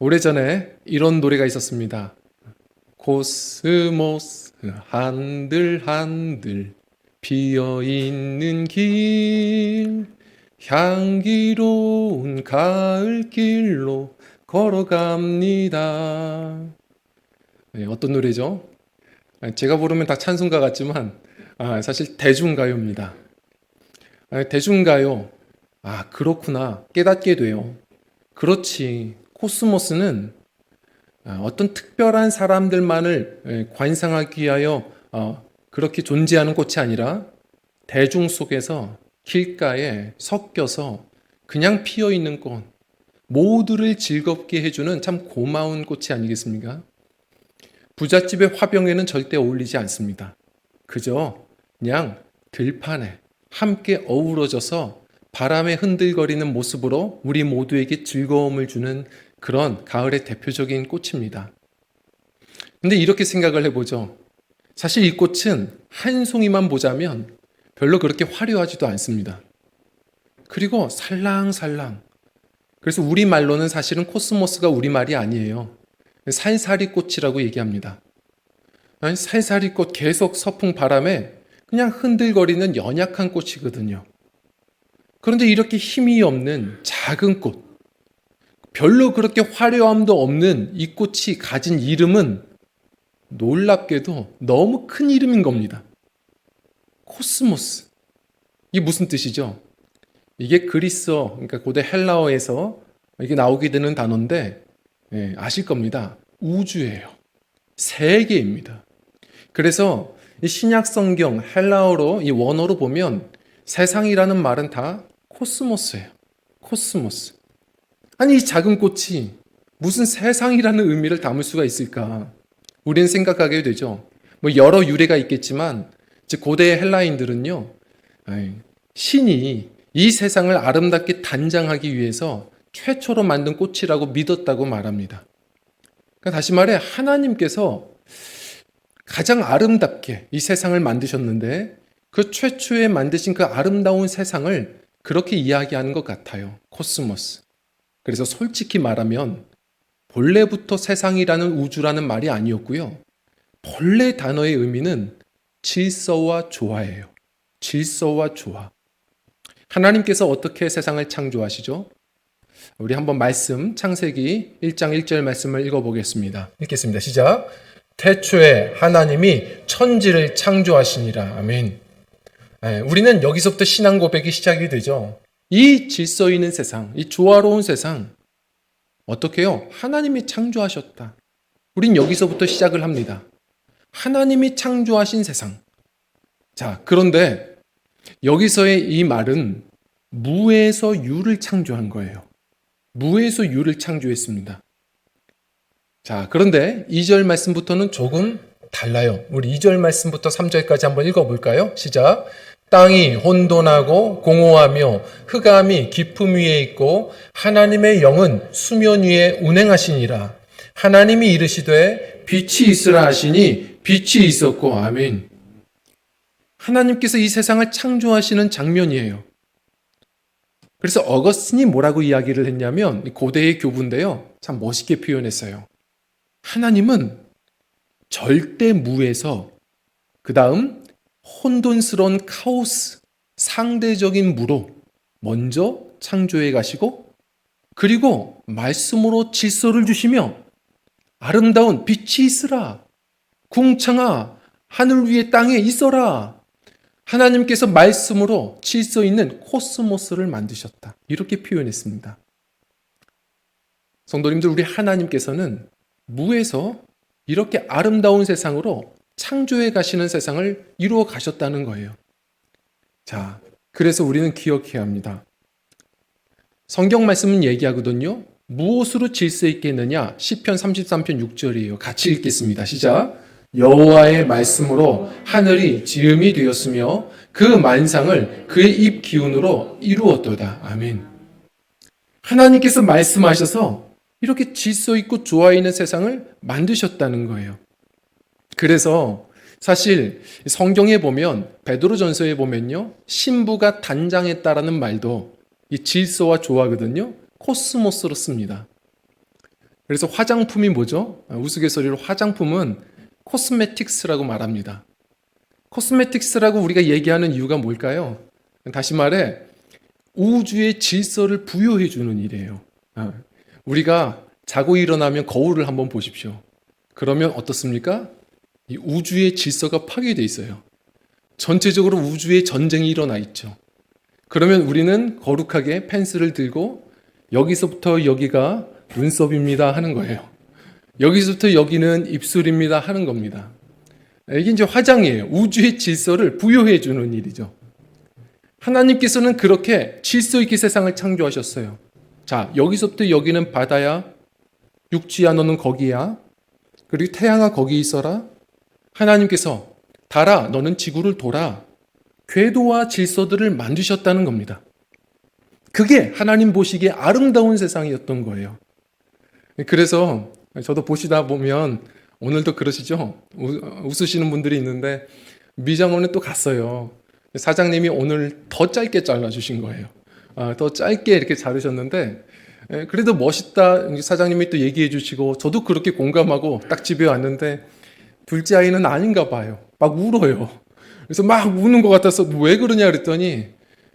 오래전에 이런 노래가 있었습니다. 코스모스 한들한들 피어있는 길, 향기로운 가을길로 걸어갑니다. 네, 어떤 노래죠? 제가 부르면 다 찬송가 같지만 사실 대중가요입니다. 대중가요. 그렇구나. 깨닫게 돼요. 그렇지. 코스모스는 어떤 특별한 사람들만을 관상하기 위하여 그렇게 존재하는 꽃이 아니라 대중 속에서 길가에 섞여서 그냥 피어 있는 꽃, 모두를 즐겁게 해주는 참 고마운 꽃이 아니겠습니까? 부잣집의 화병에는 절대 어울리지 않습니다. 그저 그냥 들판에 함께 어우러져서 바람에 흔들거리는 모습으로 우리 모두에게 즐거움을 주는 그런 가을의 대표적인 꽃입니다. 근데 이렇게 생각을 해보죠. 사실 이 꽃은 한 송이만 보자면 별로 그렇게 화려하지도 않습니다. 그리고 살랑살랑. 그래서 우리말로는 사실은 코스모스가 우리말이 아니에요. 살사리꽃이라고 얘기합니다. 살사리꽃 계속 서풍 바람에 그냥 흔들거리는 연약한 꽃이거든요. 그런데 이렇게 힘이 없는 작은 꽃, 별로 그렇게 화려함도 없는 이 꽃이 가진 이름은 놀랍게도 너무 큰 이름인 겁니다. 코스모스. 이게 무슨 뜻이죠? 이게 그리스어, 그러니까 고대 헬라어에서 이게 나오게 되는 단어인데 아실 겁니다. 우주예요. 세계입니다. 그래서 이 신약 성경 헬라어로 이 원어로 보면 세상이라는 말은 다 코스모스예요. 코스모스. 아니 이 작은 꽃이 무슨 세상이라는 의미를 담을 수가 있을까? 우리는 생각하게 되죠. 뭐 여러 유래가 있겠지만 즉 고대 헬라인들은요. 신이 이 세상을 아름답게 단장하기 위해서 최초로 만든 꽃이라고 믿었다고 말합니다. 그러니까 다시 말해 하나님께서 가장 아름답게 이 세상을 만드셨는데 그 최초에 만드신 그 아름다운 세상을 그렇게 이야기하는 것 같아요. 코스모스. 그래서 솔직히 말하면 본래부터 세상이라는 우주라는 말이 아니었고요. 본래 단어의 의미는 질서와 조화예요. 질서와 조화. 하나님께서 어떻게 세상을 창조하시죠? 우리 한번 말씀 창세기 1장 1절 말씀을 읽어보겠습니다. 읽겠습니다. 시작. 태초에 하나님이 천지를 창조하시니라. 아멘. 우리는 여기서부터 신앙 고백이 시작이 되죠. 이 질서 있는 세상, 이 조화로운 세상 어떻게 해요? 하나님이 창조하셨다. 우린 여기서부터 시작을 합니다. 하나님이 창조하신 세상. 자, 그런데 여기서의 이 말은 무에서 유를 창조한 거예요. 무에서 유를 창조했습니다. 자, 그런데 2절 말씀부터는 조금 달라요. 우리 2절 말씀부터 3절까지 한번 읽어볼까요? 시작. 땅이 혼돈하고 공허하며 흑암이 깊음 위에 있고 하나님의 영은 수면 위에 운행하시니라. 하나님이 이르시되 빛이 있으라 하시니 빛이 있었고. 아멘. 하나님께서 이 세상을 창조하시는 장면이에요. 그래서 어거스틴이 뭐라고 이야기를 했냐면 고대의 교부인데요. 참 멋있게 표현했어요. 하나님은 절대 무에서 그 다음 혼돈스러운 카오스, 상대적인 무로 먼저 창조해 가시고 그리고 말씀으로 질서를 주시며 아름다운 빛이 있으라, 궁창아 하늘 위에 땅에 있어라. 하나님께서 말씀으로 질서 있는 코스모스를 만드셨다. 이렇게 표현했습니다. 성도님들, 우리 하나님께서는 무에서 이렇게 아름다운 세상으로 창조해 가시는 세상을 이루어 가셨다는 거예요. 자, 그래서 우리는 기억해야 합니다. 성경 말씀은 얘기하거든요. 무엇으로 질서 있겠느냐? 시편 33편 6절이에요. 같이 읽겠습니다. 시작. 여호와의 말씀으로 하늘이 지음이 되었으며 그 만상을 그의 입 기운으로 이루었도다. 아멘. 하나님께서 말씀하셔서 이렇게 질서 있고 조화 있는 세상을 만드셨다는 거예요. 그래서 사실 성경에 보면 베드로전서에 보면요. 신부가 단장했다라는 말도 이 질서와 조화거든요. 코스모스로 씁니다. 그래서 화장품이 뭐죠? 우스갯소리로 화장품은 코스메틱스라고 말합니다. 코스메틱스라고 우리가 얘기하는 이유가 뭘까요? 다시 말해 우주의 질서를 부여해 주는 일이에요. 우리가 자고 일어나면 거울을 한번 보십시오. 그러면 어떻습니까? 이 우주의 질서가 파괴되어 있어요. 전체적으로 우주의 전쟁이 일어나 있죠. 그러면 우리는 거룩하게 펜슬을 들고 여기서부터 여기가 눈썹입니다 하는 거예요. 여기서부터 여기는 입술입니다 하는 겁니다. 이게 이제 화장이에요. 우주의 질서를 부여해 주는 일이죠. 하나님께서는 그렇게 질서 있게 세상을 창조하셨어요. 자, 여기서부터 여기는 바다야, 육지야 너는 거기야, 그리고 태양아 거기 있어라. 하나님께서 달아 너는 지구를 돌아. 궤도와 질서들을 만드셨다는 겁니다. 그게 하나님 보시기에 아름다운 세상이었던 거예요. 그래서 저도 보시다 보면 오늘도 그러시죠? 웃으시는 분들이 있는데 미장원에 또 갔어요. 사장님이 오늘 더 짧게 잘라주신 거예요. 더 짧게 이렇게 자르셨는데 그래도 멋있다 사장님이 또 얘기해 주시고 저도 그렇게 공감하고 딱 집에 왔는데 둘째 아이는 아닌가 봐요. 막 울어요. 그래서 막 우는 것 같아서 왜 그러냐 그랬더니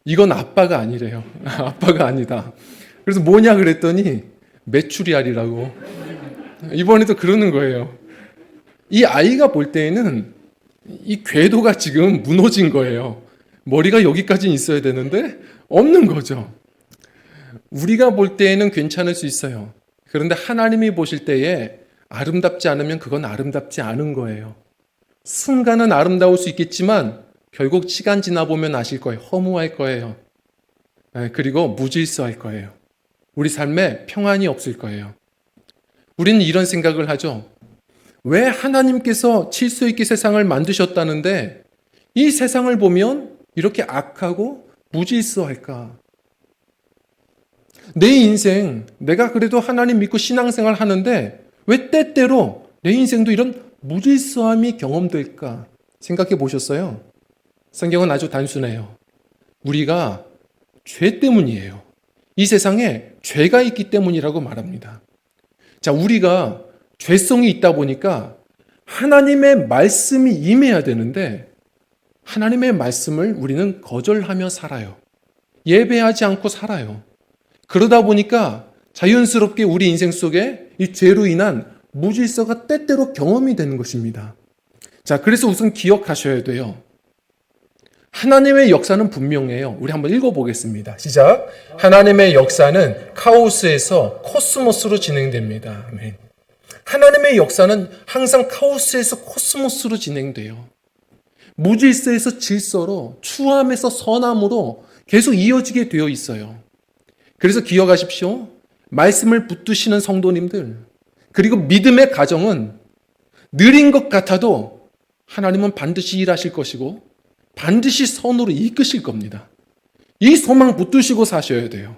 이건 아빠가 아니래요. 아빠가 아니다. 그래서 뭐냐 그랬더니 메추리알이라고. 이번에도 그러는 거예요. 이 아이가 볼 때에는 이 궤도가 지금 무너진 거예요. 머리가 여기까지 있어야 되는데 없는 거죠. 우리가 볼 때에는 괜찮을 수 있어요. 그런데 하나님이 보실 때에 아름답지 않으면 그건 아름답지 않은 거예요. 순간은 아름다울 수 있겠지만 결국 시간 지나 보면 아실 거예요. 허무할 거예요. 그리고 무질서할 거예요. 우리 삶에 평안이 없을 거예요. 우리는 이런 생각을 하죠. 왜 하나님께서 질서 있게 세상을 만드셨다는데 이 세상을 보면 이렇게 악하고 무질서할까? 내 인생, 내가 그래도 하나님 믿고 신앙생활 하는데 왜 때때로 내 인생도 이런 무질서함이 경험될까? 생각해 보셨어요? 성경은 아주 단순해요. 우리가 죄 때문이에요. 이 세상에 죄가 있기 때문이라고 말합니다. 자, 우리가 죄성이 있다 보니까 하나님의 말씀이 임해야 되는데 하나님의 말씀을 우리는 거절하며 살아요. 예배하지 않고 살아요. 그러다 보니까 자연스럽게 우리 인생 속에 이 죄로 인한 무질서가 때때로 경험이 되는 것입니다. 자, 그래서 우선 기억하셔야 돼요. 하나님의 역사는 분명해요. 우리 한번 읽어보겠습니다. 시작. 하나님의 역사는 카오스에서 코스모스로 진행됩니다. 아멘. 하나님의 역사는 항상 카오스에서 코스모스로 진행돼요. 무질서에서 질서로, 추함에서 선함으로 계속 이어지게 되어 있어요. 그래서 기억하십시오. 말씀을 붙드시는 성도님들, 그리고 믿음의 가정은 느린 것 같아도 하나님은 반드시 일하실 것이고 반드시 선으로 이끄실 겁니다. 이 소망 붙드시고 사셔야 돼요.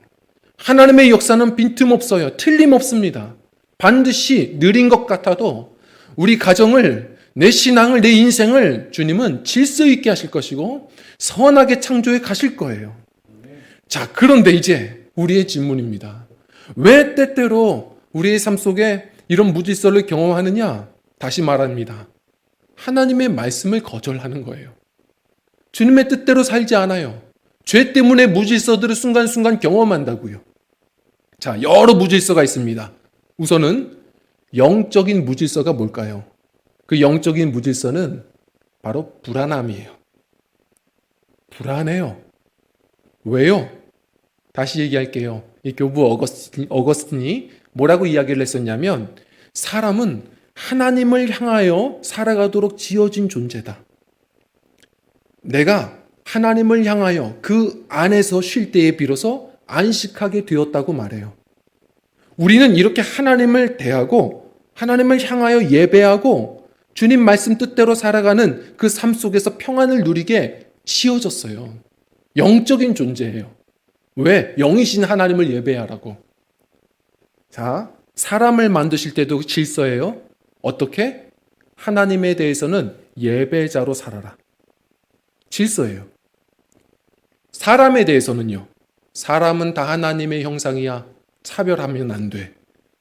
하나님의 역사는 빈틈없어요. 틀림없습니다. 반드시 느린 것 같아도 우리 가정을, 내 신앙을, 내 인생을 주님은 질서 있게 하실 것이고 선하게 창조해 가실 거예요. 자, 그런데 이제 우리의 질문입니다. 왜 때때로 우리의 삶 속에 이런 무질서를 경험하느냐? 다시 말합니다. 하나님의 말씀을 거절하는 거예요. 주님의 뜻대로 살지 않아요. 죄 때문에 무질서들을 순간순간 경험한다고요. 자, 여러 무질서가 있습니다. 우선은 영적인 무질서가 뭘까요? 그 영적인 무질서는 바로 불안함이에요. 불안해요. 왜요? 다시 얘기할게요. 이 교부 어거스틴이 뭐라고 이야기를 했었냐면 사람은 하나님을 향하여 살아가도록 지어진 존재다. 내가 하나님을 향하여 그 안에서 쉴 때에 비로소 안식하게 되었다고 말해요. 우리는 이렇게 하나님을 대하고 하나님을 향하여 예배하고 주님 말씀 뜻대로 살아가는 그 삶 속에서 평안을 누리게 지어졌어요. 영적인 존재예요. 왜? 영이신 하나님을 예배하라고. 자, 사람을 만드실 때도 질서예요. 어떻게? 하나님에 대해서는 예배자로 살아라. 질서예요. 사람에 대해서는요. 사람은 다 하나님의 형상이야. 차별하면 안 돼.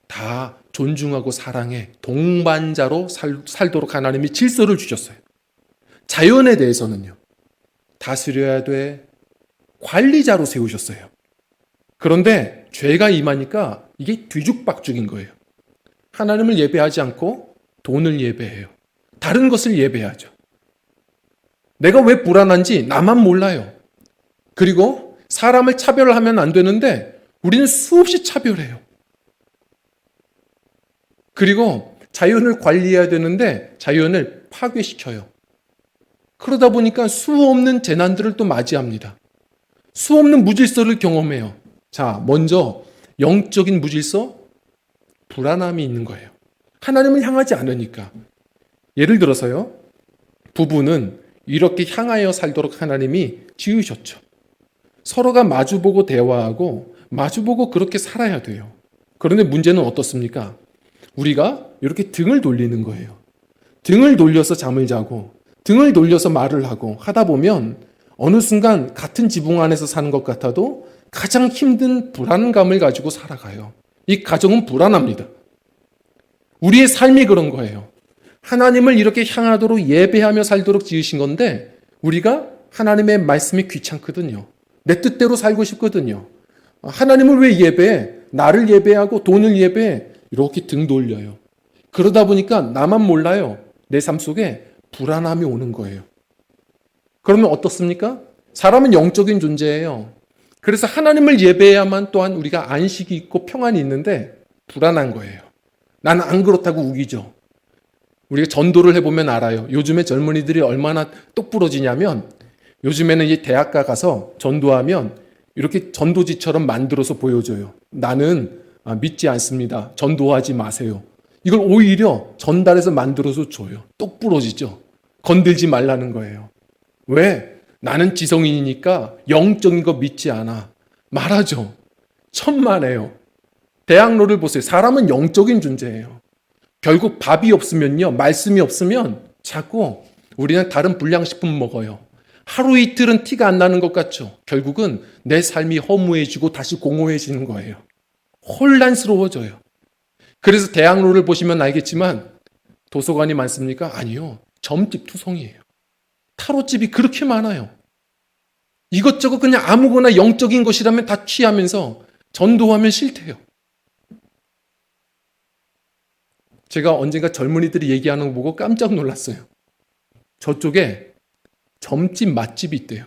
다 존중하고 사랑해 동반자로 살도록 하나님이 질서를 주셨어요. 자연에 대해서는요. 다스려야 돼 관리자로 세우셨어요. 그런데 죄가 임하니까 이게 뒤죽박죽인 거예요. 하나님을 예배하지 않고 돈을 예배해요. 다른 것을 예배하죠. 내가 왜 불안한지 나만 몰라요. 그리고 사람을 차별하면 안 되는데 우리는 수없이 차별해요. 그리고 자연을 관리해야 되는데 자연을 파괴시켜요. 그러다 보니까 수없는 재난들을 또 맞이합니다. 수없는 무질서를 경험해요. 자, 먼저 영적인 무질서, 불안함이 있는 거예요. 하나님을 향하지 않으니까. 예를 들어서요. 부부는 이렇게 향하여 살도록 하나님이 지으셨죠. 서로가 마주보고 대화하고 마주보고 그렇게 살아야 돼요. 그런데 문제는 어떻습니까? 우리가 이렇게 등을 돌리는 거예요. 등을 돌려서 잠을 자고 등을 돌려서 말을 하고 하다 보면 어느 순간 같은 지붕 안에서 사는 것 같아도 가장 힘든 불안감을 가지고 살아가요. 이 가정은 불안합니다. 우리의 삶이 그런 거예요. 하나님을 이렇게 향하도록 예배하며 살도록 지으신 건데 우리가 하나님의 말씀이 귀찮거든요. 내 뜻대로 살고 싶거든요. 하나님을 왜 예배해? 나를 예배하고 돈을 예배해? 이렇게 등 돌려요. 그러다 보니까 나만 몰라요. 내 삶 속에 불안함이 오는 거예요. 그러면 어떻습니까? 사람은 영적인 존재예요. 그래서 하나님을 예배해야만 또한 우리가 안식이 있고 평안이 있는데 불안한 거예요. 나는 안 그렇다고 우기죠. 우리가 전도를 해보면 알아요. 요즘에 젊은이들이 얼마나 똑부러지냐면 요즘에는 이 대학가 가서 전도하면 이렇게 전도지처럼 만들어서 보여줘요. 나는 믿지 않습니다. 전도하지 마세요. 이걸 오히려 전달해서 만들어서 줘요. 똑부러지죠. 건들지 말라는 거예요. 왜? 나는 지성인이니까 영적인 거 믿지 않아. 말하죠. 천만에요. 대학로를 보세요. 사람은 영적인 존재예요. 결국 밥이 없으면요. 말씀이 없으면 자꾸 우리는 다른 불량식품 먹어요. 하루 이틀은 티가 안 나는 것 같죠. 결국은 내 삶이 허무해지고 다시 공허해지는 거예요. 혼란스러워져요. 그래서 대학로를 보시면 알겠지만 도서관이 많습니까? 아니요. 점집 투성이에요. 타로집이 그렇게 많아요. 이것저것 그냥 아무거나 영적인 것이라면 다 취하면서 전도하면 싫대요. 제가 언젠가 젊은이들이 얘기하는 거 보고 깜짝 놀랐어요. 저쪽에 점집 맛집이 있대요.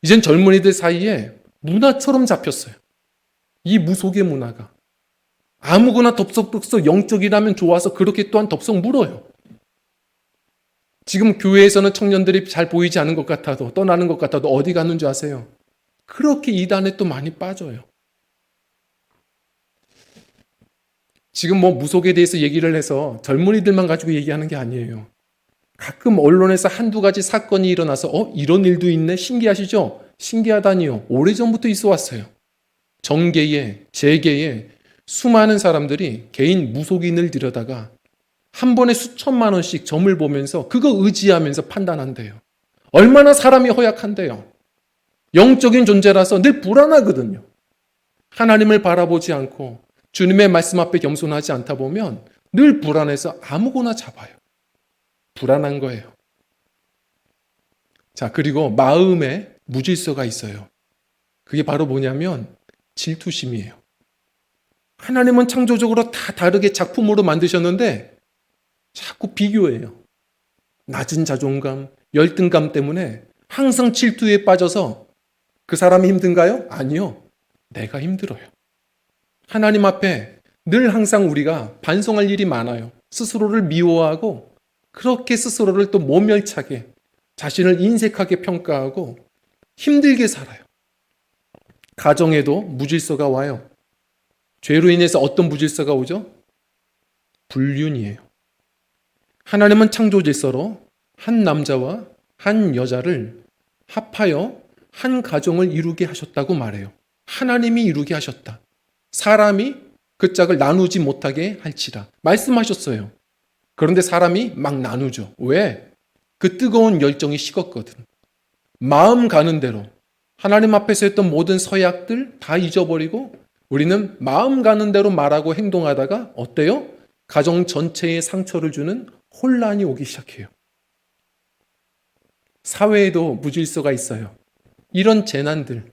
이젠 젊은이들 사이에 문화처럼 잡혔어요. 이 무속의 문화가. 아무거나 덥석덥석 영적이라면 좋아서 그렇게 또한 덥석 물어요. 지금 교회에서는 청년들이 잘 보이지 않은 것 같아도 떠나는 것 같아도 어디 가는 줄 아세요? 그렇게 이단에 또 많이 빠져요. 지금 뭐 무속에 대해서 얘기를 해서 젊은이들만 가지고 얘기하는 게 아니에요. 가끔 언론에서 한두 가지 사건이 일어나서 이런 일도 있네? 신기하시죠? 신기하다니요. 오래전부터 있어 왔어요. 정계에, 재계에 수많은 사람들이 개인 무속인을 들여다가 한 번에 수천만 원씩 점을 보면서 그거 의지하면서 판단한대요. 얼마나 사람이 허약한데요. 영적인 존재라서 늘 불안하거든요. 하나님을 바라보지 않고 주님의 말씀 앞에 겸손하지 않다 보면 늘 불안해서 아무거나 잡아요. 불안한 거예요. 자, 그리고 마음에 무질서가 있어요. 그게 바로 뭐냐면 질투심이에요. 하나님은 창조적으로 다 다르게 작품으로 만드셨는데 자꾸 비교해요. 낮은 자존감, 열등감 때문에 항상 질투에 빠져서 그 사람이 힘든가요? 아니요. 내가 힘들어요. 하나님 앞에 늘 항상 우리가 반성할 일이 많아요. 스스로를 미워하고 그렇게 스스로를 또 모멸차게 자신을 인색하게 평가하고 힘들게 살아요. 가정에도 무질서가 와요. 죄로 인해서 어떤 무질서가 오죠? 불륜이에요. 하나님은 창조 질서로 한 남자와 한 여자를 합하여 한 가정을 이루게 하셨다고 말해요. 하나님이 이루게 하셨다. 사람이 그 짝을 나누지 못하게 할지라 말씀하셨어요. 그런데 사람이 막 나누죠. 왜? 그 뜨거운 열정이 식었거든. 마음 가는 대로 하나님 앞에서 했던 모든 서약들 다 잊어버리고 우리는 마음 가는 대로 말하고 행동하다가 어때요? 가정 전체에 상처를 주는 혼란이 오기 시작해요. 사회에도 무질서가 있어요. 이런 재난들,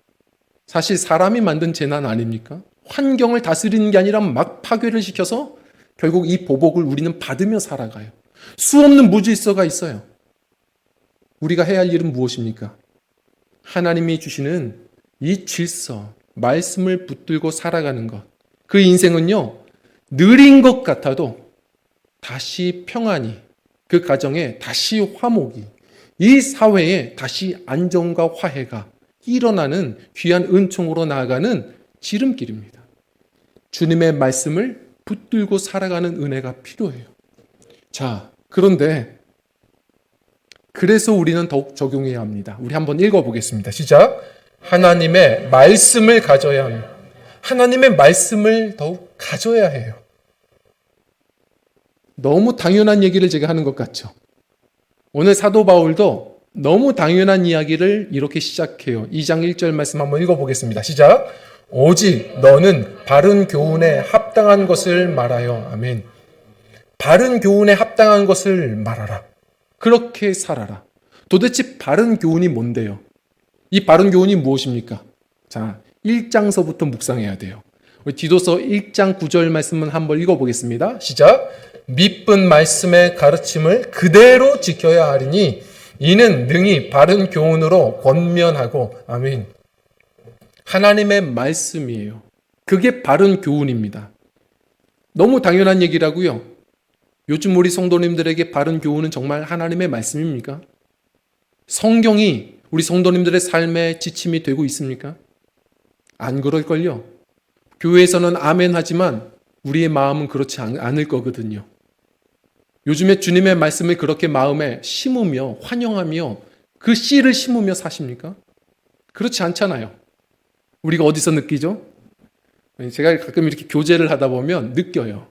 사실 사람이 만든 재난 아닙니까? 환경을 다스리는 게 아니라 막 파괴를 시켜서 결국 이 보복을 우리는 받으며 살아가요. 수없는 무질서가 있어요. 우리가 해야 할 일은 무엇입니까? 하나님이 주시는 이 질서, 말씀을 붙들고 살아가는 것. 그 인생은요, 느린 것 같아도 다시 평안이, 그 가정에 다시 화목이, 이 사회에 다시 안정과 화해가 일어나는 귀한 은총으로 나아가는 지름길입니다. 주님의 말씀을 붙들고 살아가는 은혜가 필요해요. 자, 그런데 그래서 우리는 더욱 적용해야 합니다. 우리 한번 읽어보겠습니다. 시작. 하나님의 말씀을 가져야 합니다. 하나님의 말씀을 더욱 가져야 해요. 너무 당연한 얘기를 제가 하는 것 같죠. 오늘 사도 바울도 너무 당연한 이야기를 이렇게 시작해요. 2장 1절 말씀 한번 읽어보겠습니다. 시작. 오직 너는 바른 교훈에 합당한 것을 말하여. 아멘. 바른 교훈에 합당한 것을 말하라. 그렇게 살아라. 도대체 바른 교훈이 뭔데요? 이 바른 교훈이 무엇입니까? 자, 1장서부터 묵상해야 돼요. 우리 디도서 1장 9절 말씀은 한번 읽어보겠습니다. 시작. 미쁜 말씀의 가르침을 그대로 지켜야 하리니 이는 능히 바른 교훈으로 권면하고. 아멘. 하나님의 말씀이에요. 그게 바른 교훈입니다. 너무 당연한 얘기라고요. 요즘 우리 성도님들에게 바른 교훈은 정말 하나님의 말씀입니까? 성경이 우리 성도님들의 삶의 지침이 되고 있습니까? 안 그럴걸요. 교회에서는 아멘 하지만 우리의 마음은 그렇지 않을 거거든요. 요즘에 주님의 말씀을 그렇게 마음에 심으며 환영하며 그 씨를 심으며 사십니까? 그렇지 않잖아요. 우리가 어디서 느끼죠? 제가 가끔 이렇게 교제를 하다 보면 느껴요.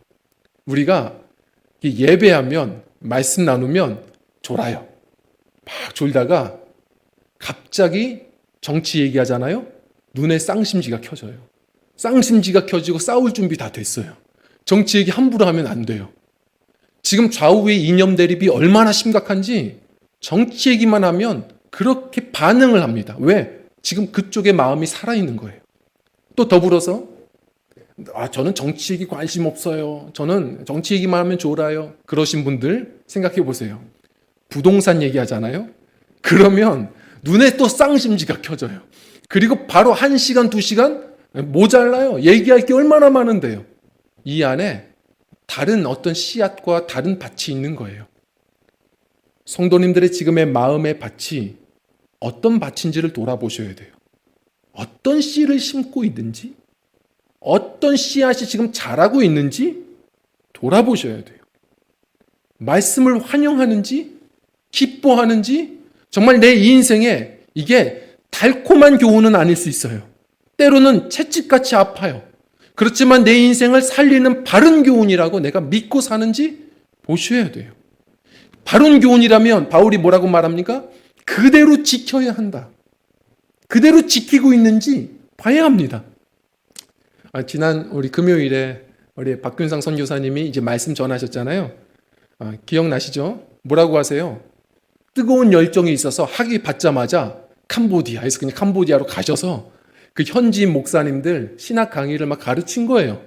우리가 예배하면 말씀 나누면 졸아요. 막 졸다가 갑자기 정치 얘기하잖아요. 눈에 쌍심지가 켜져요. 쌍심지가 켜지고 싸울 준비 다 됐어요. 정치 얘기 함부로 하면 안 돼요. 지금 좌우의 이념 대립이 얼마나 심각한지 정치 얘기만 하면 그렇게 반응을 합니다. 왜? 지금 그쪽에 마음이 살아있는 거예요. 또 더불어서 저는 정치 얘기 관심 없어요. 저는 정치 얘기만 하면 졸아요. 그러신 분들 생각해 보세요. 부동산 얘기하잖아요. 그러면 눈에 또 쌍심지가 켜져요. 그리고 바로 1시간, 2시간 모자라요. 얘기할 게 얼마나 많은데요. 이 안에 다른 어떤 씨앗과 다른 밭이 있는 거예요. 성도님들의 지금의 마음의 밭이 어떤 밭인지를 돌아보셔야 돼요. 어떤 씨를 심고 있는지, 어떤 씨앗이 지금 자라고 있는지 돌아보셔야 돼요. 말씀을 환영하는지, 기뻐하는지, 정말 내 인생에 이게 달콤한 교훈은 아닐 수 있어요. 때로는 채찍같이 아파요. 그렇지만 내 인생을 살리는 바른 교훈이라고 내가 믿고 사는지 보셔야 돼요. 바른 교훈이라면 바울이 뭐라고 말합니까? 그대로 지켜야 한다. 그대로 지키고 있는지 봐야 합니다. 지난 우리 금요일에 우리 박균상 선교사님이 이제 말씀 전하셨잖아요. 기억나시죠? 뭐라고 하세요? 뜨거운 열정이 있어서 학위 받자마자 캄보디아에서 그냥 캄보디아로 가셔서 그 현지인 목사님들 신학 강의를 막 가르친 거예요.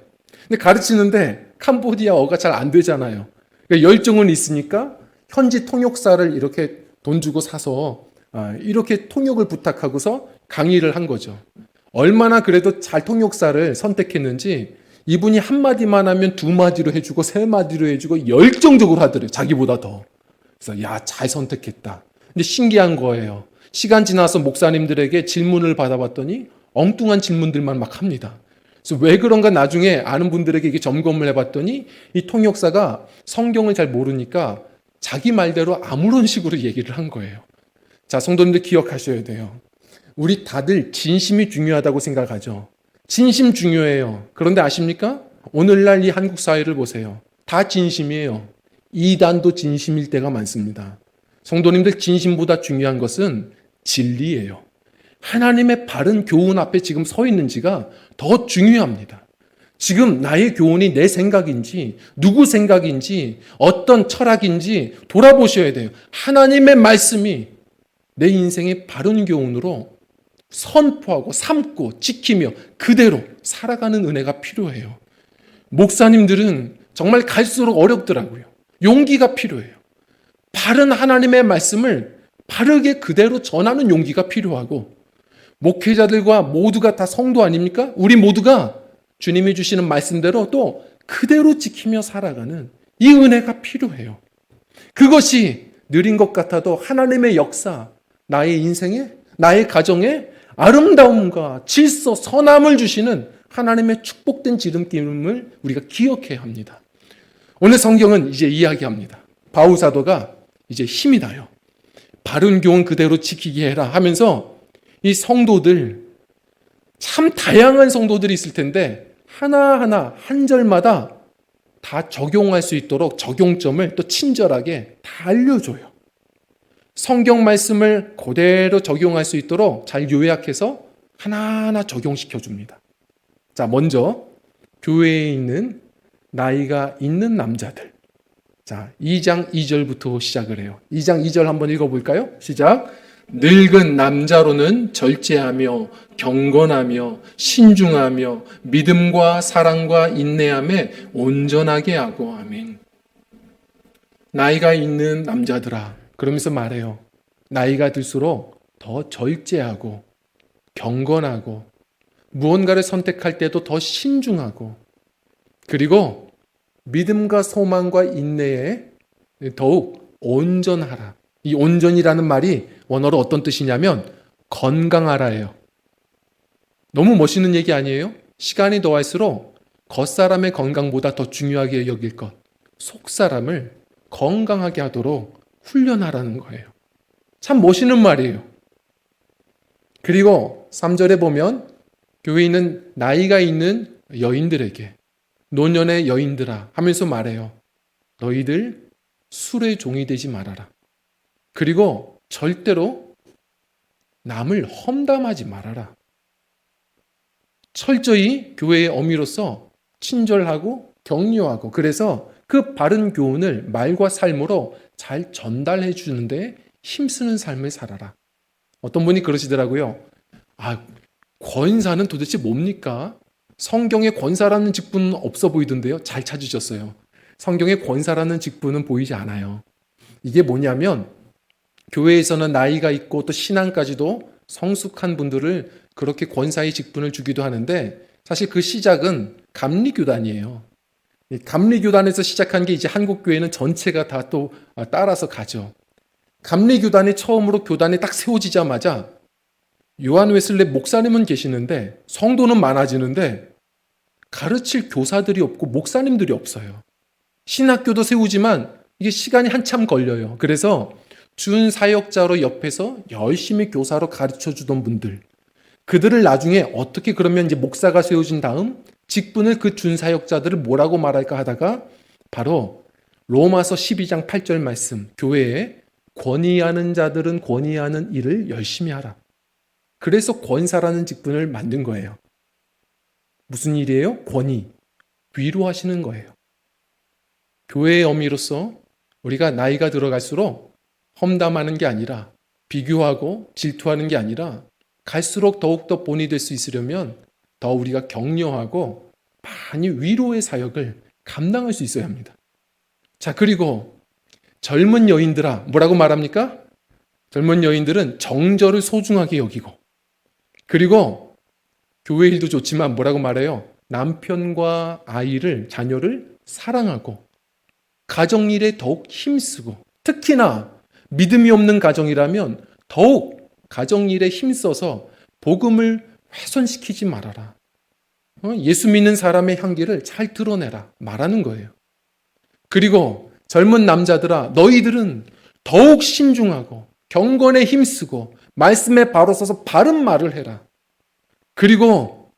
근데 가르치는데 캄보디아어가 잘 안 되잖아요. 그러니까 열정은 있으니까 현지 통역사를 이렇게 돈 주고 사서 이렇게 통역을 부탁하고서 강의를 한 거죠. 얼마나 그래도 잘 통역사를 선택했는지 이분이 한마디만 하면 2마디로 해주고 3마디로 해주고 열정적으로 하더래요. 자기보다 더. 그래서 잘 선택했다. 근데 신기한 거예요. 시간 지나서 목사님들에게 질문을 받아봤더니 엉뚱한 질문들만 막 합니다. 그래서 왜 그런가 나중에 아는 분들에게 이게 점검을 해봤더니 이 통역사가 성경을 잘 모르니까 자기 말대로 아무런 식으로 얘기를 한 거예요. 자, 성도님들 기억하셔야 돼요. 우리 다들 진심이 중요하다고 생각하죠. 진심 중요해요. 그런데 아십니까? 오늘날 이 한국 사회를 보세요. 다 진심이에요. 이단도 진심일 때가 많습니다. 성도님들 진심보다 중요한 것은 진리예요. 하나님의 바른 교훈 앞에 지금 서 있는지가 더 중요합니다. 지금 나의 교훈이 내 생각인지, 누구 생각인지, 어떤 철학인지 돌아보셔야 돼요. 하나님의 말씀이 내 인생의 바른 교훈으로 선포하고 삼고 지키며 그대로 살아가는 은혜가 필요해요. 목사님들은 정말 갈수록 어렵더라고요. 용기가 필요해요. 바른 하나님의 말씀을 바르게 그대로 전하는 용기가 필요하고, 목회자들과 모두가 다 성도 아닙니까? 우리 모두가 주님이 주시는 말씀대로 또 그대로 지키며 살아가는 이 은혜가 필요해요. 그것이 느린 것 같아도 하나님의 역사, 나의 인생에, 나의 가정에 아름다움과 질서, 선함을 주시는 하나님의 축복된 지름길을 우리가 기억해야 합니다. 오늘 성경은 이제 이야기합니다. 바울 사도가 이제 힘이 나요. 바른 교훈 그대로 지키게 해라 하면서 이 성도들, 참 다양한 성도들이 있을 텐데 하나하나 한 절마다 다 적용할 수 있도록 적용점을 또 친절하게 다 알려줘요. 성경 말씀을 그대로 적용할 수 있도록 잘 요약해서 하나하나 적용시켜 줍니다. 자, 먼저 교회에 있는 나이가 있는 남자들. 자, 2장 2절부터 시작을 해요. 2장 2절 한번 읽어볼까요? 시작. 늙은 남자로는 절제하며 경건하며 신중하며 믿음과 사랑과 인내함에 온전하게 하고 아멘. 나이가 있는 남자들아, 그러면서 말해요. 나이가 들수록 더 절제하고 경건하고 무언가를 선택할 때도 더 신중하고, 그리고 믿음과 소망과 인내에 더욱 온전하라. 이 온전이라는 말이 원어로 어떤 뜻이냐면 건강하라예요. 너무 멋있는 얘기 아니에요? 시간이 더할수록 겉사람의 건강보다 더 중요하게 여길 것, 속사람을 건강하게 하도록 훈련하라는 거예요. 참 멋있는 말이에요. 그리고 3절에 보면 교회에 있는 나이가 있는 여인들에게 노년의 여인들아 하면서 말해요. 너희들 술의 종이 되지 말아라. 그리고 절대로 남을 험담하지 말아라. 철저히 교회의 어미로서 친절하고 격려하고, 그래서 그 바른 교훈을 말과 삶으로 잘 전달해 주는데 힘쓰는 삶을 살아라. 어떤 분이 그러시더라고요. 권사는 도대체 뭡니까? 성경에 권사라는 직분은 없어 보이던데요. 잘 찾으셨어요. 성경에 권사라는 직분은 보이지 않아요. 이게 뭐냐면 교회에서는 나이가 있고 또 신앙까지도 성숙한 분들을 그렇게 권사의 직분을 주기도 하는데, 사실 그 시작은 감리교단이에요. 감리교단에서 시작한 게 이제 한국교회는 전체가 다 또 따라서 가죠. 감리교단이 처음으로 교단이 딱 세워지자마자 요한 웨슬레 목사님은 계시는데 성도는 많아지는데 가르칠 교사들이 없고 목사님들이 없어요. 신학교도 세우지만 이게 시간이 한참 걸려요. 그래서 준 사역자로 옆에서 열심히 교사로 가르쳐 주던 분들, 그들을 나중에 어떻게 그러면 이제 목사가 세워진 다음 직분을 그 준 사역자들을 뭐라고 말할까 하다가 바로 로마서 12장 8절 말씀, 교회에 권위하는 자들은 권위하는 일을 열심히 하라. 그래서 권사라는 직분을 만든 거예요. 무슨 일이에요? 권위, 위로하시는 거예요. 교회의 어미로서 우리가 나이가 들어갈수록 험담하는 게 아니라, 비교하고 질투하는 게 아니라 갈수록 더욱더 본이 될 수 있으려면 더 우리가 격려하고 많이 위로의 사역을 감당할 수 있어야 합니다. 자, 그리고 젊은 여인들아, 뭐라고 말합니까? 젊은 여인들은 정절을 소중하게 여기고, 그리고 교회 일도 좋지만 뭐라고 말해요? 남편과 아이를, 자녀를 사랑하고 가정일에 더욱 힘쓰고, 특히나 믿음이 없는 가정이라면 더욱 가정일에 힘써서 복음을 훼손시키지 말아라. 예수 믿는 사람의 향기를 잘 드러내라 말하는 거예요. 그리고 젊은 남자들아, 너희들은 더욱 신중하고 경건에 힘쓰고 말씀에 바로 서서 바른 말을 해라. 그리고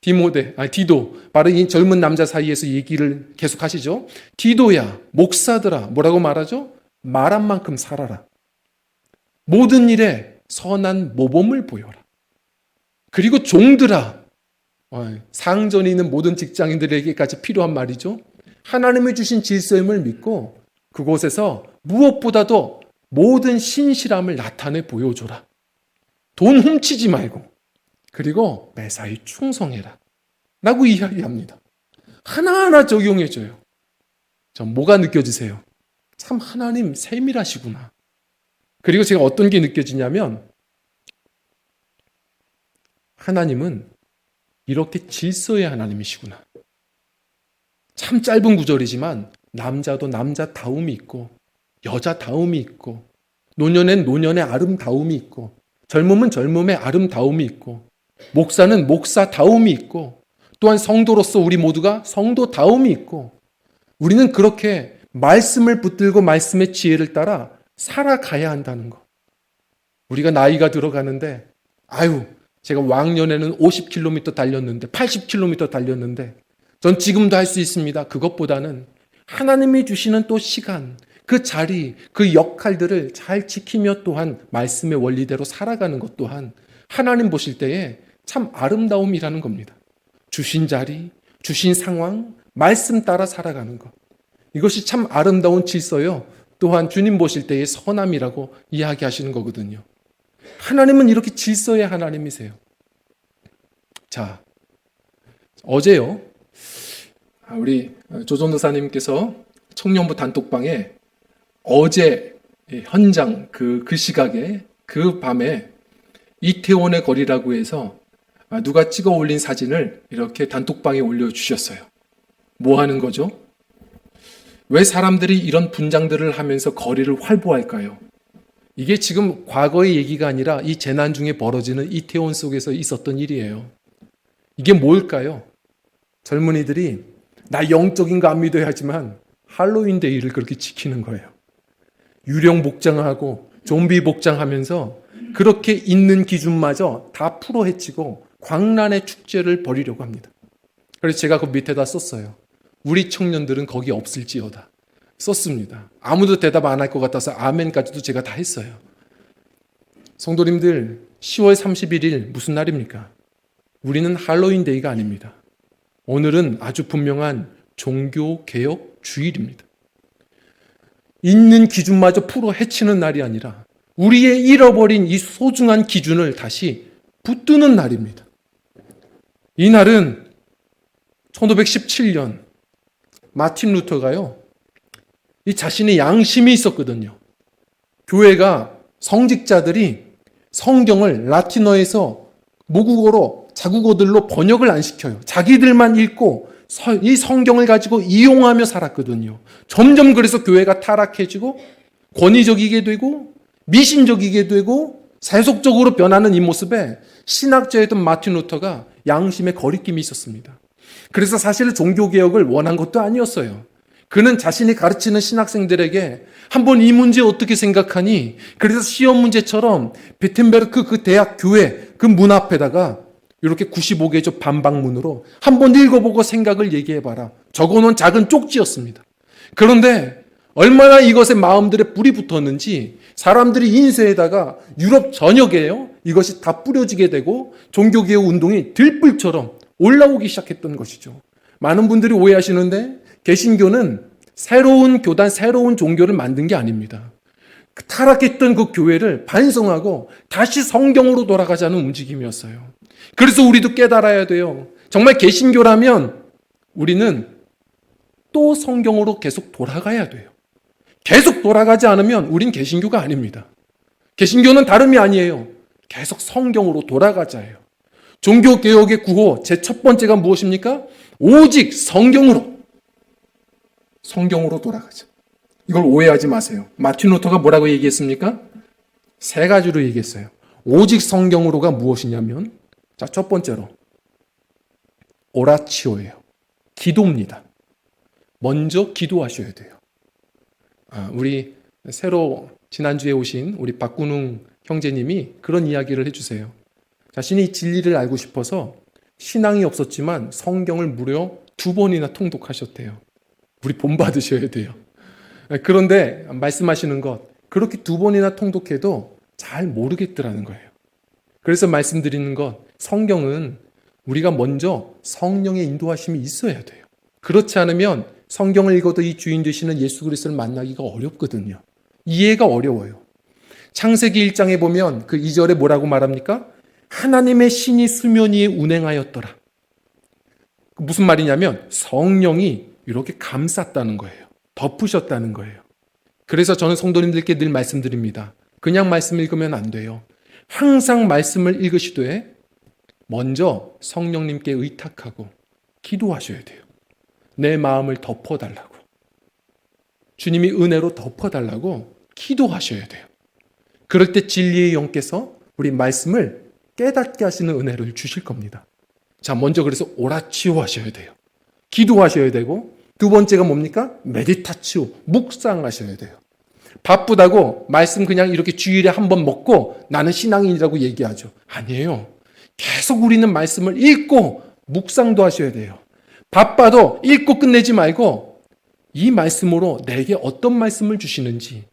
디도, 바로 이 젊은 남자 사이에서 얘기를 계속 하시죠. 디도야, 목사들아, 뭐라고 말하죠? 말한 만큼 살아라. 모든 일에 선한 모범을 보여라. 그리고 종들아, 상전이 있는 모든 직장인들에게까지 필요한 말이죠. 하나님이 주신 질서임을 믿고 그곳에서 무엇보다도 모든 신실함을 나타내 보여줘라. 돈 훔치지 말고, 그리고 매사에 충성해라 라고 이야기합니다. 하나하나 적용해줘요. 전 뭐가 느껴지세요? 참 하나님 세밀하시구나. 그리고 제가 어떤 게 느껴지냐면 하나님은 이렇게 질서의 하나님이시구나. 참 짧은 구절이지만 남자도 남자다움이 있고 여자다움이 있고 노년엔 노년의 아름다움이 있고 젊음은 젊음의 아름다움이 있고 목사는 목사다움이 있고 또한 성도로서 우리 모두가 성도다움이 있고 우리는 그렇게 말씀을 붙들고 말씀의 지혜를 따라 살아가야 한다는 것. 우리가 나이가 들어가는데 제가 왕년에는 50km 달렸는데 80km 달렸는데 전 지금도 할 수 있습니다. 그것보다는 하나님이 주시는 또 시간, 그 자리, 그 역할들을 잘 지키며 또한 말씀의 원리대로 살아가는 것 또한 하나님 보실 때에 참 아름다움이라는 겁니다. 주신 자리, 주신 상황, 말씀 따라 살아가는 것. 이것이 참 아름다운 질서요. 또한 주님 보실 때의 선함이라고 이야기하시는 거거든요. 하나님은 이렇게 질서의 하나님이세요. 자, 어제요. 우리 조전도사님께서 청년부 단톡방에 어제 현장 그 시각에 그 밤에 이태원의 거리라고 해서 누가 찍어 올린 사진을 이렇게 단톡방에 올려주셨어요. 뭐 하는 거죠? 왜 사람들이 이런 분장들을 하면서 거리를 활보할까요? 이게 지금 과거의 얘기가 아니라 이 재난 중에 벌어지는 이태원 속에서 있었던 일이에요. 이게 뭘까요? 젊은이들이 나 영적인 거 안 믿어야 하지만 할로윈 데이를 그렇게 지키는 거예요. 유령 복장하고 좀비 복장하면서 그렇게 있는 기준마저 다 풀어헤치고 광란의 축제를 벌이려고 합니다. 그래서 제가 그 밑에다 썼어요. 우리 청년들은 거기 없을지어다. 썼습니다. 아무도 대답 안 할 것 같아서 아멘까지도 제가 다 했어요. 성도님들, 10월 31일 무슨 날입니까? 우리는 할로윈 데이가 아닙니다. 오늘은 아주 분명한 종교개혁 주일입니다. 있는 기준마저 풀어 헤치는 날이 아니라 우리의 잃어버린 이 소중한 기준을 다시 붙드는 날입니다. 이 날은 1517년 마틴 루터가요, 이 자신의 양심이 있었거든요. 교회가 성직자들이 성경을 라틴어에서 모국어로 자국어들로 번역을 안 시켜요. 자기들만 읽고 이 성경을 가지고 이용하며 살았거든요. 점점 그래서 교회가 타락해지고 권위적이게 되고 미신적이게 되고 세속적으로 변하는 이 모습에 신학자였던 마틴 루터가 양심의 거리낌이 있었습니다. 그래서 사실 종교개혁을 원한 것도 아니었어요. 그는 자신이 가르치는 신학생들에게 한번 이 문제 어떻게 생각하니? 그래서 시험 문제처럼 베텐베르크 그 대학 교회 그 문 앞에다가 이렇게 95개조 반박문으로 한번 읽어보고 생각을 얘기해봐라. 적어놓은 작은 쪽지였습니다. 그런데 얼마나 이것에 마음들에 불이 붙었는지 사람들이 인쇄에다가 유럽 전역에요. 이것이 다 뿌려지게 되고 종교개혁 운동이 들불처럼 올라오기 시작했던 것이죠. 많은 분들이 오해하시는데 개신교는 새로운 교단, 새로운 종교를 만든 게 아닙니다. 타락했던 그 교회를 반성하고 다시 성경으로 돌아가자는 움직임이었어요. 그래서 우리도 깨달아야 돼요. 정말 개신교라면 우리는 또 성경으로 계속 돌아가야 돼요. 계속 돌아가지 않으면 우린 개신교가 아닙니다. 개신교는 다름이 아니에요. 계속 성경으로 돌아가자예요. 종교개혁의 구호 제 첫 번째가 무엇입니까? 오직 성경으로 돌아가자. 이걸 오해하지 마세요. 마틴 루터가 뭐라고 얘기했습니까? 세 가지로 얘기했어요. 오직 성경으로가 무엇이냐면, 자, 첫 번째로 오라치오예요. 기도입니다. 먼저 기도하셔야 돼요. 우리 새로 지난주에 오신 우리 박군웅 형제님이 그런 이야기를 해주세요. 자신이 진리를 알고 싶어서 신앙이 없었지만 성경을 무려 2번이나 통독하셨대요. 우리 본받으셔야 돼요. 그런데 말씀하시는 것, 그렇게 2번이나 통독해도 잘 모르겠더라는 거예요. 그래서 말씀드리는 것, 성경은 우리가 먼저 성령의 인도하심이 있어야 돼요. 그렇지 않으면 성경을 읽어도 이 주인 되시는 예수 그리스도를 만나기가 어렵거든요. 이해가 어려워요. 창세기 1장에 보면 그 2절에 뭐라고 말합니까? 하나님의 신이 수면 위에 운행하였더라. 무슨 말이냐면 성령이 이렇게 감쌌다는 거예요. 덮으셨다는 거예요. 그래서 저는 성도님들께 늘 말씀드립니다. 그냥 말씀 읽으면 안 돼요. 항상 말씀을 읽으시되 먼저 성령님께 의탁하고 기도하셔야 돼요. 내 마음을 덮어달라고. 주님이 은혜로 덮어달라고 기도하셔야 돼요. 그럴 때 진리의 영께서 우리 말씀을 깨닫게 하시는 은혜를 주실 겁니다. 자, 먼저 그래서 오라치오 하셔야 돼요. 기도하셔야 되고, 두 번째가 뭡니까? 메디타치오, 묵상하셔야 돼요. 바쁘다고 말씀 그냥 이렇게 주일에 한 번 먹고 나는 신앙인이라고 얘기하죠. 아니에요. 계속 우리는 말씀을 읽고 묵상도 하셔야 돼요. 바빠도 읽고 끝내지 말고 이 말씀으로 내게 어떤 말씀을 주시는지,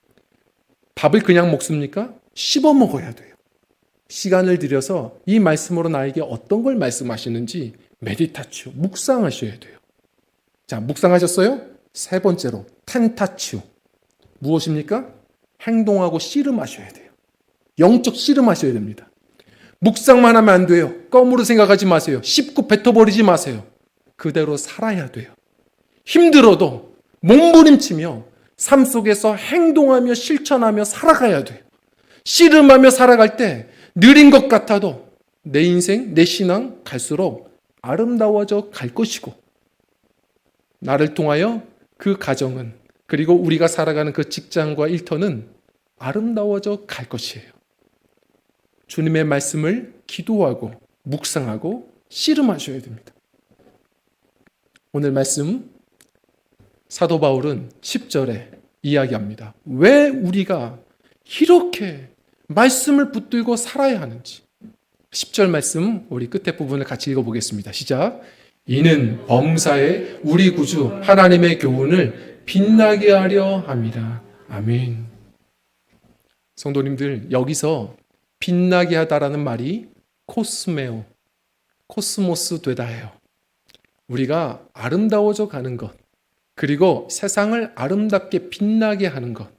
밥을 그냥 먹습니까? 씹어 먹어야 돼요. 시간을 들여서 이 말씀으로 나에게 어떤 걸 말씀하시는지 메디타치오, 묵상하셔야 돼요. 자, 묵상하셨어요? 세 번째로 텐타치오. 무엇입니까? 행동하고 씨름하셔야 돼요. 영적 씨름하셔야 됩니다. 묵상만 하면 안 돼요. 껌으로 생각하지 마세요. 씹고 뱉어버리지 마세요. 그대로 살아야 돼요. 힘들어도 몸부림치며 삶 속에서 행동하며 실천하며 살아가야 돼요. 씨름하며 살아갈 때 느린 것 같아도 내 인생, 내 신앙 갈수록 아름다워져 갈 것이고, 나를 통하여 그 가정은, 그리고 우리가 살아가는 그 직장과 일터는 아름다워져 갈 것이에요. 주님의 말씀을 기도하고 묵상하고 씨름하셔야 됩니다. 오늘 말씀 사도 바울은 10절에 이야기합니다. 왜 우리가 이렇게 말씀을 붙들고 살아야 하는지. 10절 말씀 우리 끝에 부분을 같이 읽어보겠습니다. 시작. 이는 범사에 우리 구주 하나님의 교훈을 빛나게 하려 함이라. 아멘. 성도님들, 여기서 빛나게 하다라는 말이 코스메오, 코스모스 되다예요. 우리가 아름다워져 가는 것, 그리고 세상을 아름답게 빛나게 하는 것,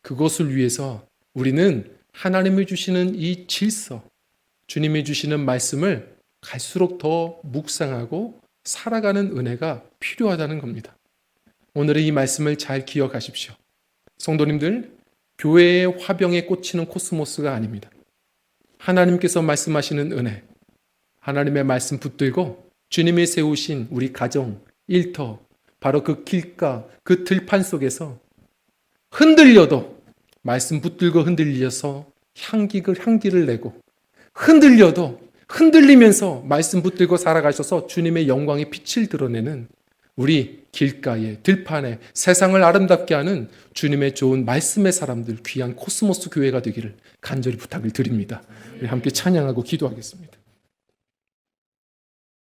그것을 위해서 우리는 하나님이 주시는 이 질서, 주님이 주시는 말씀을 갈수록 더 묵상하고 살아가는 은혜가 필요하다는 겁니다. 오늘의 이 말씀을 잘 기억하십시오. 성도님들, 교회의 화병에 꽂히는 코스모스가 아닙니다. 하나님께서 말씀하시는 은혜, 하나님의 말씀 붙들고 주님이 세우신 우리 가정, 일터, 바로 그 길가, 그 들판 속에서 흔들려도 말씀 붙들고 흔들려서 향기를 내고, 흔들려도 흔들리면서 말씀 붙들고 살아가셔서 주님의 영광의 빛을 드러내는 우리 길가에, 들판에 세상을 아름답게 하는 주님의 좋은 말씀의 사람들, 귀한 코스모스 교회가 되기를 간절히 부탁을 드립니다. 우리 함께 찬양하고 기도하겠습니다.